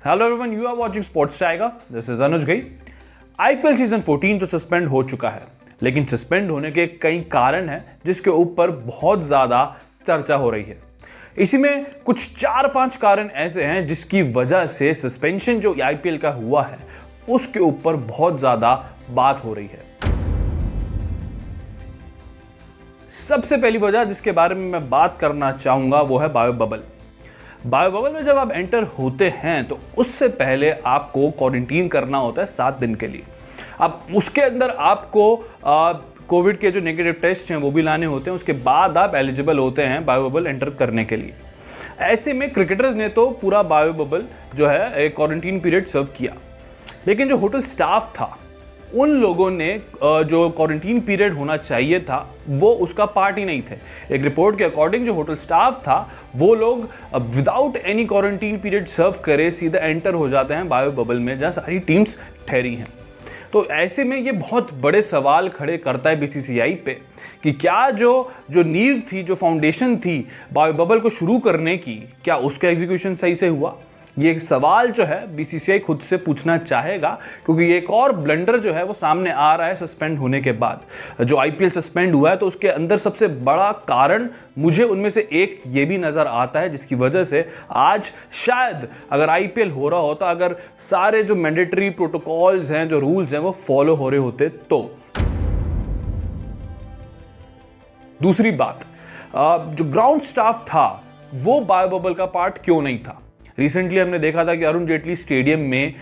Hello everyone, you are watching sports tiger. This is Anuj गई। IPL season 14 तो suspend हो चुका है, लेकिन सस्पेंड होने के कई कारण हैं जिसके ऊपर बहुत ज्यादा चर्चा हो रही है। इसी में कुछ 4-5 कारण ऐसे हैं जिसकी वजह से सस्पेंशन जो आईपीएल का हुआ है उसके ऊपर बहुत ज्यादा बात हो रही है। सबसे पहली वजह जिसके बारे में मैं बात करना चाहूंगा वो है बायो बबल। बायो बबल में जब आप एंटर होते हैं तो उससे पहले आपको क्वारंटीन करना होता है 7 दिन के लिए। अब उसके अंदर आपको कोविड के जो नेगेटिव टेस्ट हैं वो भी लाने होते हैं। उसके बाद आप एलिजिबल होते हैं बायो बबल एंटर करने के लिए। ऐसे में क्रिकेटर्स ने तो पूरा बायो बबल जो है एक क्वारंटीन पीरियड सर्व किया, लेकिन जो होटल स्टाफ था उन लोगों ने जो क्वारंटीन पीरियड होना चाहिए था वो उसका पार्ट ही नहीं थे। एक रिपोर्ट के अकॉर्डिंग जो होटल स्टाफ था वो लोग without any quarantine period serve करे सीधा एंटर हो जाते हैं बायो बबल में जहां सारी टीम्स ठहरी हैं। तो ऐसे में ये बहुत बड़े सवाल खड़े करता है बीसीसीआई पे कि क्या जो नींव थी, जो फाउंडेशन थी बायो बबल को शुरू करने की, क्या उसका एग्जीक्यूशन सही से हुआ। ये सवाल जो है बीसीसीआई खुद से पूछना चाहेगा, क्योंकि एक और ब्लंडर जो है वो सामने आ रहा है सस्पेंड होने के बाद। जो आईपीएल सस्पेंड हुआ है तो उसके अंदर सबसे बड़ा कारण मुझे उनमें से एक ये भी नज़र आता है जिसकी वजह से आज शायद अगर आईपीएल हो रहा होता, अगर सारे जो मैंडेटरी प्रोटोकॉल्स हैं, जो रूल्स हैं वो फॉलो हो रहे होते तो। दूसरी बात, जो ग्राउंड स्टाफ था वो बायो बबल का पार्ट क्यों नहीं था। रिसेंटली हमने देखा था कि अरुण जेटली स्टेडियम में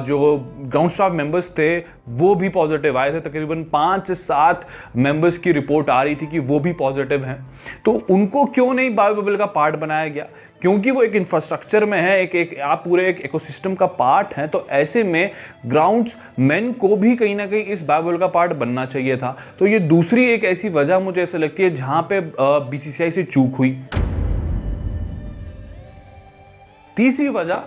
जो ग्राउंड स्टाफ मेंबर्स थे वो भी पॉजिटिव आए थे। तकरीबन 5 से 7 मेंबर्स की रिपोर्ट आ रही थी कि वो भी पॉजिटिव हैं। तो उनको क्यों नहीं बायो बबल का पार्ट बनाया गया? क्योंकि वो एक इंफ्रास्ट्रक्चर में है, आप पूरे एक इकोसिस्टम का पार्ट हैं। तो ऐसे में ग्राउंड्समैन को भी कहीं ना कहीं इस बायो बबल का पार्ट बनना चाहिए था। तो ये दूसरी एक ऐसी वजह मुझे ऐसे लगती है जहां पे बीसीसीआई से चूक हुई। तीसरी वजह,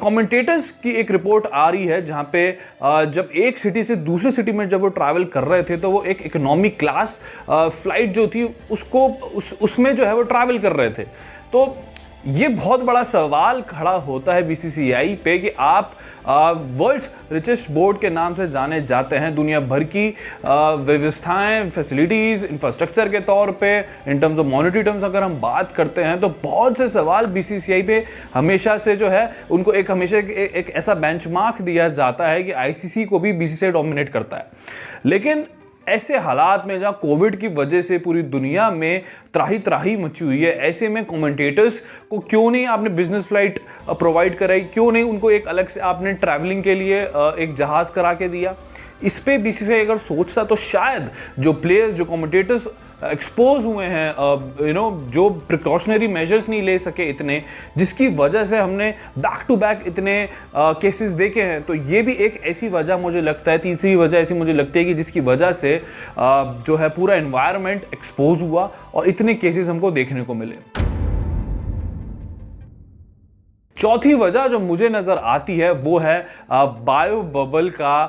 कमेंटेटर्स की एक रिपोर्ट आ रही है जहां पे जब एक सिटी से दूसरे सिटी में जब वो ट्रैवल कर रहे थे तो वो एक इकोनॉमिक क्लास फ्लाइट जो थी उसमें जो है वो ट्रैवल कर रहे थे। तो ये बहुत बड़ा सवाल खड़ा होता है बीसीसीआई पे कि आप वर्ल्ड्स रिचेस्ट बोर्ड के नाम से जाने जाते हैं। दुनिया भर की व्यवस्थाएं, फैसिलिटीज़, इंफ्रास्ट्रक्चर के तौर पे, in terms of monetary terms अगर हम बात करते हैं तो बहुत से सवाल बीसीसीआई पे हमेशा से जो है उनको हमेशा एक ऐसा बेंचमार्क दिया जाता है कि आईसीसी को भी बीसीसीआई डोमिनेट करता है। लेकिन ऐसे हालात में जहां कोविड की वजह से पूरी दुनिया में त्राही त्राही मची हुई है, ऐसे में कमेंटेटर्स को क्यों नहीं आपने बिजनेस फ्लाइट प्रोवाइड कराई? क्यों नहीं उनको एक अलग से आपने ट्रैवलिंग के लिए एक जहाज़ करा के दिया? इस पे बीसीसीआई अगर सोचता तो शायद जो प्लेयर्स, जो कमेंटेटर्स एक्सपोज हुए हैं, जो प्रिकॉशनरी मेजर्स नहीं ले सके इतने, जिसकी वजह से हमने बैक टू बैक इतने केसेस देखे हैं। तो ये भी एक ऐसी वजह मुझे लगता है, तीसरी वजह ऐसी मुझे लगती है कि जिसकी वजह से जो है पूरा एनवायरनमेंट एक्सपोज हुआ और इतने केसेस हमको देखने को मिले। चौथी वजह जो मुझे नजर आती है वो है बायो बबल का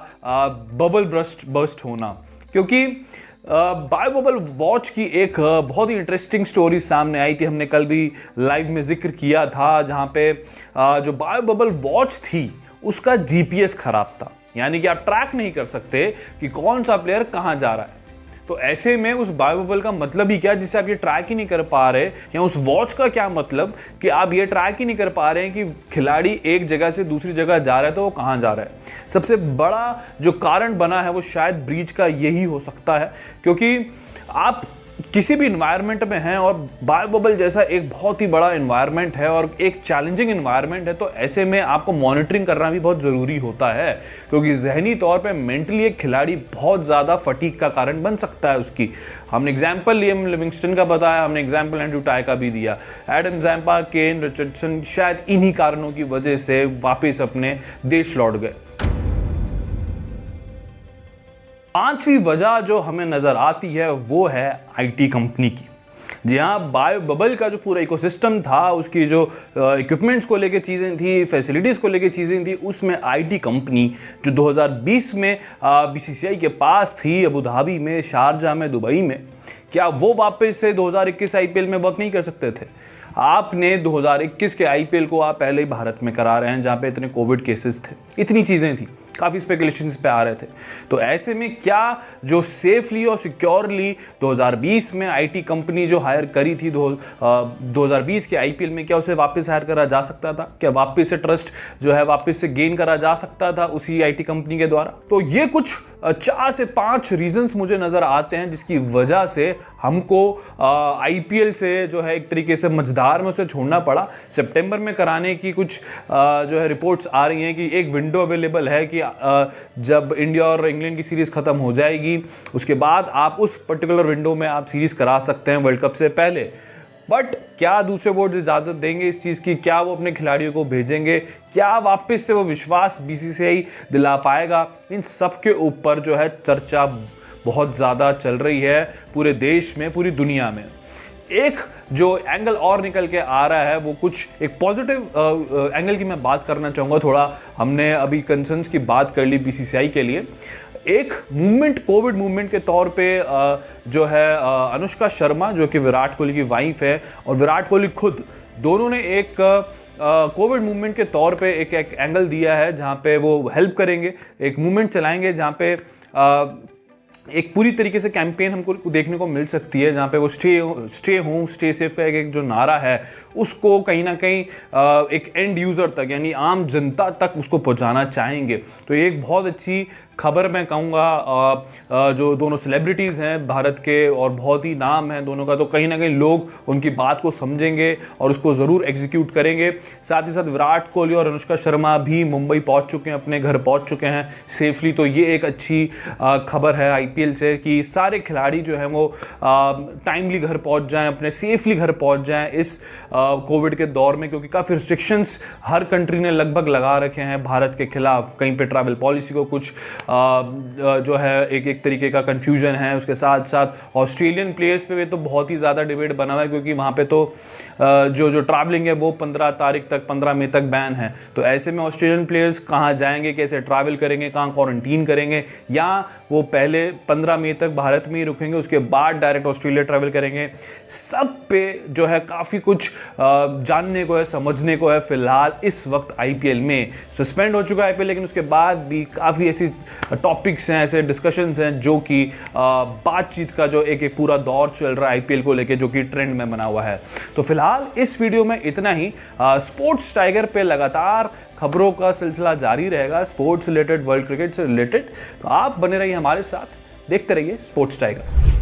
बबल बर्स्ट होना। क्योंकि बायो बबल वॉच की एक बहुत ही इंटरेस्टिंग स्टोरी सामने आई थी, हमने कल भी लाइव में जिक्र किया था, जहां पे जो बायो बबल वॉच थी उसका जीपीएस खराब था। यानी कि आप ट्रैक नहीं कर सकते कि कौन सा प्लेयर कहां जा रहा है। तो ऐसे में उस बायो बबल का मतलब ही क्या जिससे आप ये ट्रैक ही नहीं कर पा रहे, या उस वॉच का क्या मतलब कि आप ये ट्रैक ही नहीं कर पा रहे हैं कि खिलाड़ी एक जगह से दूसरी जगह जा रहा है तो वो कहाँ जा रहा है। सबसे बड़ा जो कारण बना है वो शायद ब्रीच का यही हो सकता है, क्योंकि आप किसी भी इन्वायरमेंट में हैं और बायो बबल जैसा एक बहुत ही बड़ा इन्वायरमेंट है और एक चैलेंजिंग इन्वायरमेंट है, तो ऐसे में आपको मॉनिटरिंग करना भी बहुत ज़रूरी होता है। क्योंकि जहनी तौर पे मेंटली एक खिलाड़ी बहुत ज़्यादा फटीग का कारण बन सकता है उसकी। हमने एग्जाम्पल लियम लिविंगस्टन का बताया, हमने एग्जाम्पल एंड्रू टाई का भी दिया। एडम जैम्पा, केन रिचर्डसन शायद इन्हीं कारणों की वजह से वापस अपने देश लौट गए। पांचवी वजह जो हमें नजर आती है वो है आईटी कंपनी की। जी हाँ, बायो बबल का जो पूरा इकोसिस्टम था, उसकी जो इक्विपमेंट्स को लेके चीज़ें थी, फैसिलिटीज़ को लेके चीज़ें थी, उसमें आईटी कंपनी जो 2020 में बीसीसीआई के पास थी, अबू धाबी में, शारजा में, दुबई में, क्या वो वापस से 2021 आईपीएल में वर्क नहीं कर सकते थे? आपने 2021 के आईपीएल को आप पहले ही भारत में करा रहे हैं, जहां पे इतने कोविड केसेस थे, इतनी चीज़ें थी, काफ़ी स्पेकुलेशंस पे आ रहे थे। तो ऐसे में क्या जो सेफली और सिक्योरली 2020 में आईटी कंपनी जो हायर करी थी 2020 के आईपीएल में, क्या उसे वापस हायर करा जा सकता था? क्या वापस से ट्रस्ट जो है वापस से गेन करा जा सकता था उसी आईटी कंपनी के द्वारा? तो ये कुछ 4 से 5 रीजंस मुझे नजर आते हैं जिसकी वजह से हमको आईपीएल से जो है एक तरीके से मझधार में उसे छोड़ना पड़ा। सितंबर में कराने की कुछ जो है रिपोर्ट्स आ रही हैं कि एक विंडो अवेलेबल है कि जब इंडिया और इंग्लैंड की सीरीज खत्म हो जाएगी उसके बाद आप उस पर्टिकुलर विंडो में आप सीरीज करा सकते हैं वर्ल्ड कप से पहले। बट क्या दूसरे बोर्ड इजाज़त देंगे इस चीज़ की? क्या वो अपने खिलाड़ियों को भेजेंगे? क्या वापस से वो विश्वास बीसीसीआई दिला पाएगा? इन सब के ऊपर जो है चर्चा बहुत ज़्यादा चल रही है पूरे देश में, पूरी दुनिया में। एक जो एंगल और निकल के आ रहा है वो कुछ एक पॉजिटिव एंगल की मैं बात करना चाहूँगा। थोड़ा हमने अभी कंसर्न्स की बात कर ली बीसीसीआई के लिए। एक मूवमेंट, कोविड मूवमेंट के तौर पे जो है अनुष्का शर्मा जो कि विराट कोहली की वाइफ है और विराट कोहली खुद, दोनों ने एक कोविड मूवमेंट के तौर पे एक एंगल दिया है जहाँ पे वो हेल्प करेंगे, एक मूवमेंट चलाएंगे जहाँ पे एक पूरी तरीके से कैंपेन हमको देखने को मिल सकती है जहाँ पे वो स्टे होम स्टे सेफ का एक जो नारा है उसको कहीं ना कहीं एक एंड यूज़र तक यानी आम जनता तक उसको पहुँचाना चाहेंगे। तो ये एक बहुत अच्छी खबर मैं कहूँगा। जो दोनों सेलिब्रिटीज़ हैं भारत के और बहुत ही नाम है दोनों का, तो कहीं ना कहीं लोग उनकी बात को समझेंगे और उसको ज़रूर एग्जीक्यूट करेंगे। साथ ही साथ विराट कोहली और अनुष्का शर्मा भी मुंबई पहुँच चुके हैं, अपने घर पहुँच चुके हैं सेफली। तो ये एक अच्छी खबर है आईपीएल से कि सारे खिलाड़ी जो हैं वो टाइमली घर पहुँच जाएँ, अपने सेफली घर पहुँच जाएँ इस कोविड के दौर में, क्योंकि काफ़ी रिस्ट्रिक्शंस हर कंट्री ने लगभग लगा रखे हैं भारत के खिलाफ। कहीं पे ट्रैवल पॉलिसी को कुछ जो है एक तरीके का कंफ्यूजन है। उसके साथ साथ ऑस्ट्रेलियन प्लेयर्स पे भी तो बहुत ही ज़्यादा डिबेट बना हुआ है, क्योंकि वहाँ पे तो जो ट्रैवलिंग है वो 15 तारीख तक, 15 मई तक बैन है। तो ऐसे में ऑस्ट्रेलियन प्लेयर्स कहाँ जाएंगे, कैसे ट्रैवल करेंगे, कहाँ क्वारंटीन करेंगे, या वो पहले 15 मई तक भारत में ही रुकेंगे उसके बाद डायरेक्ट ऑस्ट्रेलिया ट्रैवल करेंगे। सब पे जो है काफ़ी कुछ जानने को है, समझने को है। फिलहाल इस वक्त आईपीएल में सस्पेंड हो चुका है आईपीएल, लेकिन उसके बाद भी काफ़ी ऐसी टॉपिक्स हैं, ऐसे डिस्कशंस हैं जो कि बातचीत का जो एक पूरा दौर चल रहा है आईपीएल को लेके, जो कि ट्रेंड में बना हुआ है। तो फिलहाल इस वीडियो में इतना ही। स्पोर्ट्स टाइगर पे लगातार खबरों का सिलसिला जारी रहेगा, स्पोर्ट्स रिलेटेड, वर्ल्ड क्रिकेट से रिलेटेड। तो आप बने रहिए हमारे साथ, देखते रहिए स्पोर्ट्स टाइगर।